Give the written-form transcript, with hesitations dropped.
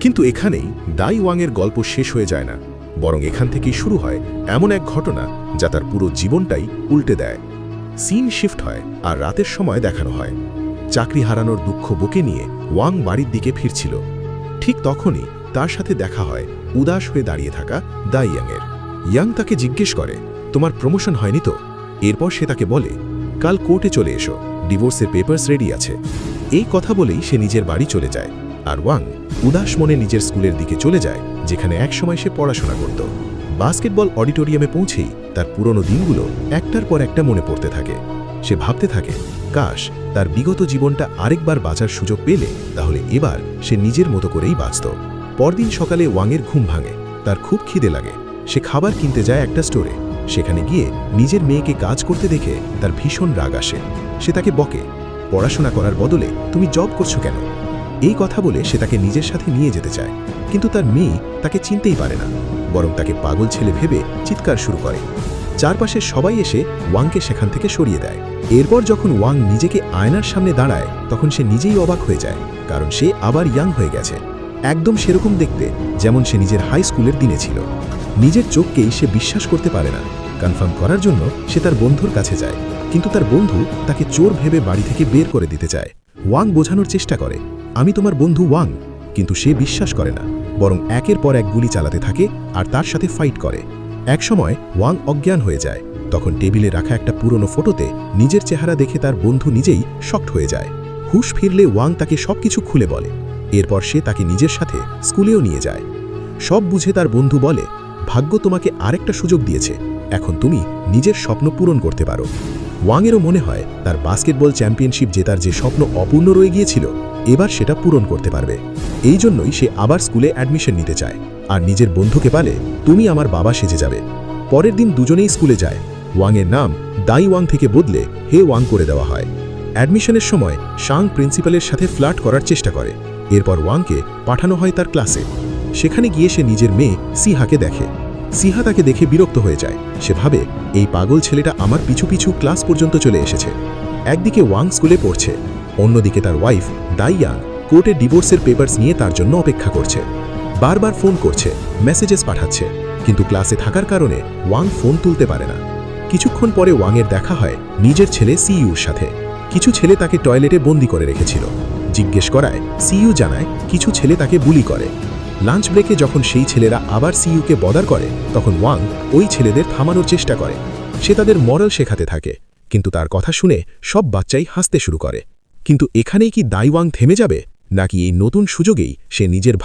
কিন্তু এখানেই দাই ওয়াংয়ের গল্প শেষ হয়ে যায় না, বরং এখান থেকেই শুরু হয় এমন এক ঘটনা যা তার পুরো জীবনটাই উল্টে দেয়। সিন শিফট হয় আর রাতের সময় দেখানো হয় চাকরি হারানোর দুঃখ বুকে নিয়ে ওয়াং বাড়ির দিকে ফিরছিল। ঠিক তখনই তার সাথে দেখা হয় উদাস হয়ে দাঁড়িয়ে থাকা দাই ইয়াংয়ের। ইয়াং তাকে জিজ্ঞেস করে, তোমার প্রমোশন হয়নি তো? এরপর সে তাকে বলে, কাল কোর্টে চলে এসো, ডিভোর্সের পেপারস রেডি আছে। এই কথা বলেই সে নিজের বাড়ি চলে যায়, আর ওয়াং উদাস মনে নিজের স্কুলের দিকে চলে যায়, যেখানে একসময় সে পড়াশোনা করত। বাস্কেটবল অডিটোরিয়ামে পৌঁছেই তার পুরনো দিনগুলো একটার পর একটা মনে পড়তে থাকে। সে ভাবতে থাকে, কাশ তার বিগত জীবনটা আরেকবার বাঁচার সুযোগ পেলে তাহলে এবার সে নিজের মতো করেই বাঁচত। পরদিন সকালে ওয়াংয়ের ঘুম ভাঙে, তার খুব খিদে লাগে। সে খাবার কিনতে যায় একটা স্টোরে। সেখানে গিয়ে নিজের মেয়েকে কাজ করতে দেখে তার ভীষণ রাগ আসে। সে তাকে বকে, পড়াশোনা করার বদলে তুমি জব করছো কেন? এই কথা বলে সে তাকে নিজের সাথে নিয়ে যেতে চায়, কিন্তু তার মেয়ে তাকে চিনতেই পারে না, বরং তাকে পাগল ছেলে ভেবে চিৎকার শুরু করে। চারপাশে সবাই এসে ওয়াংকে সেখান থেকে সরিয়ে দেয়। এরপর যখন ওয়াং নিজেকে আয়নার সামনে দাঁড়ায় তখন সে নিজেই অবাক হয়ে যায়, কারণ সে আবার ইয়াং হয়ে গেছে, একদম সেরকম দেখতে যেমন সে নিজের হাই স্কুলের দিনে ছিল। নিজের চোখকেই সে বিশ্বাস করতে পারে না। কনফার্ম করার জন্য সে তার বন্ধুর কাছে যায়, কিন্তু তার বন্ধু তাকে চোর ভেবে বাড়ি থেকে বের করে দিতে চায়। ওয়াং বোঝানোর চেষ্টা করে, আমি তোমার বন্ধু ওয়াং, কিন্তু সে বিশ্বাস করে না, বরং একের পর এক গুলি চালাতে থাকে আর তার সাথে ফাইট করে। একসময় ওয়াং অজ্ঞান হয়ে যায়। তখন টেবিলে রাখা একটা পুরনো ফটোতে নিজের চেহারা দেখে তার বন্ধু নিজেই শকড হয়ে যায়। হুশ ফিরলে ওয়াং তাকে সবকিছু খুলে বলে। এরপর সে তাকে নিজের সাথে স্কুলেও নিয়ে যায়। সব বুঝে তার বন্ধু বলে, ভাগ্য তোমাকে আরেকটা সুযোগ দিয়েছে, এখন তুমি নিজের স্বপ্ন পূরণ করতে পারো। ওয়াংয়েরও মনে হয় তার বাস্কেটবল চ্যাম্পিয়নশিপ জেতার যে স্বপ্ন অপূর্ণ রয়ে গিয়েছিল এবার সেটা পূরণ করতে পারবে। এই জন্যই সে আবার স্কুলে অ্যাডমিশন নিতে চায় আর নিজের বন্ধুকে বলে, তুমি আমার বাবা সেজে যাবে। পরের দিন দুজনেই স্কুলে যায়। ওয়াংয়ের নাম দাই ওয়াং থেকে বদলে হে ওয়াং করে দেওয়া হয়। অ্যাডমিশনের সময় শাং প্রিন্সিপালের সাথে ফ্লার্ট করার চেষ্টা করে। এরপর ওয়াংকে পাঠানো হয় তার ক্লাসে। সেখানে গিয়ে সে নিজের মেয়ে সিহাকে দেখে। সিহা তাকে দেখে বিরক্ত হয়ে যায়। সে ভাবে, এই পাগল ছেলেটা আমার পিছু পিছু ক্লাস পর্যন্ত চলে এসেছে। একদিকে ওয়াং স্কুলে পড়ছে, অন্যদিকে তার ওয়াইফ দাই ইয়াং কোর্টে ডিভোর্সের পেপারস নিয়ে তার জন্য অপেক্ষা করছে। বারবার ফোন করছে, মেসেজেস পাঠাচ্ছে, কিন্তু ক্লাসে থাকার কারণে ওয়াং ফোন তুলতে পারে না। কিছুক্ষণ পরে ওয়াংয়ের দেখা হয় নিজের ছেলে সিইউর সাথে। কিছু ছেলে তাকে টয়লেটে বন্দি করে রেখেছিল। জিজ্ঞেস করায় সিইউ জানায় কিছু ছেলে তাকে বুলি করে। লাঞ্চ ব্রেকে যখন সেই ছেলেরা আবার সিইউকে বদার করে তখন ওয়াং ওই ছেলেদের থামানোর চেষ্টা করে। সে তাদের মরাল শেখাতে থাকে, কিন্তু তার কথা শুনে সব বাচ্চাই হাসতে শুরু করে। কিন্তু এখানেই কি দাই ওয়াং থেমে যাবে, নাকি এই নতুন সুযোগেই সে নিজের